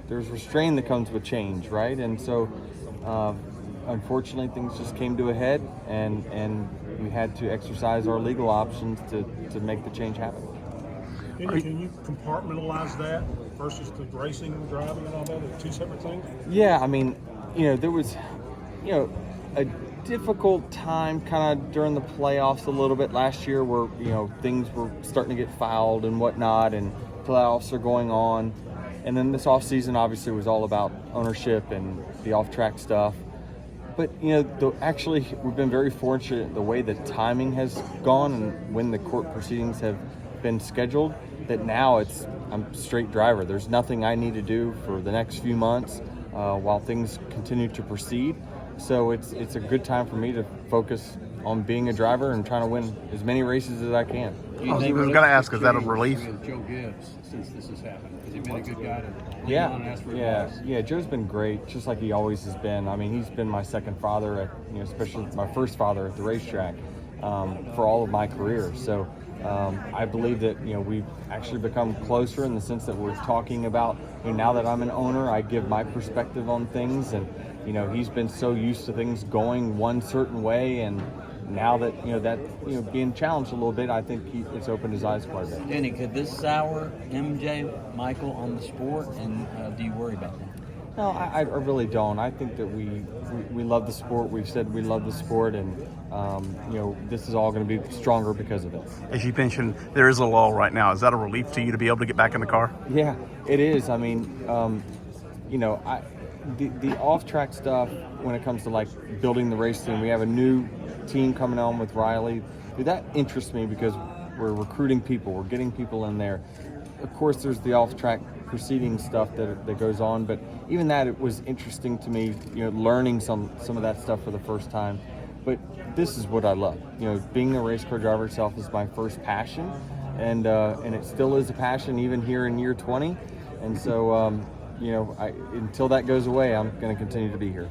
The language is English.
there's restraint that comes with change, right? And so, unfortunately, things just came to a head, and we had to exercise our legal options to make the change happen. Can you compartmentalize that versus the racing and driving and all that? Are two separate things? Yeah, I mean, there was, a difficult time kind of during the playoffs a little bit last year where, things were starting to get fouled and whatnot, and playoffs are going on. And then this offseason obviously was all about ownership and the off-track stuff. But, actually, we've been very fortunate the way the timing has gone and when the court proceedings have been scheduled, that now I'm straight driver. There's nothing I need to do for the next few months while things continue to proceed. So it's a good time for me to focus on being a driver and trying to win as many races as I can. I was going to ask, is that a relief? Joe Gibbs, since this has happened, has he been a good guy to lean Yeah, on and ask for advice? yeah. Joe's been great, just like he always has been. I mean, he's been my second father, especially my first father at the racetrack for all of my career. So I believe that we've actually become closer in the sense that we're talking about. Now that I'm an owner, I give my perspective on things, and he's been so used to things going one certain way, and now that being challenged a little bit, I think it's opened his eyes quite a bit. Denny, could this sour MJ, Michael on the sport, and do you worry about that? No, I really don't. I think that we love the sport. We've said we love the sport, and this is all going to be stronger because of it. As you mentioned, there is a lull right now. Is that a relief to you to be able to get back in the car? Yeah, it is. I mean, the off-track stuff when it comes to like building the race team, we have a new team coming on with Riley. That interests me because we're recruiting people, we're getting people in there. Of course, there's the off-track proceeding stuff that goes on, but even that, it was interesting to me, learning some of that stuff for the first time. But this is what I love. Being a race car driver itself is my first passion, and it still is a passion even here in year 20. And so, until that goes away, I'm going to continue to be here.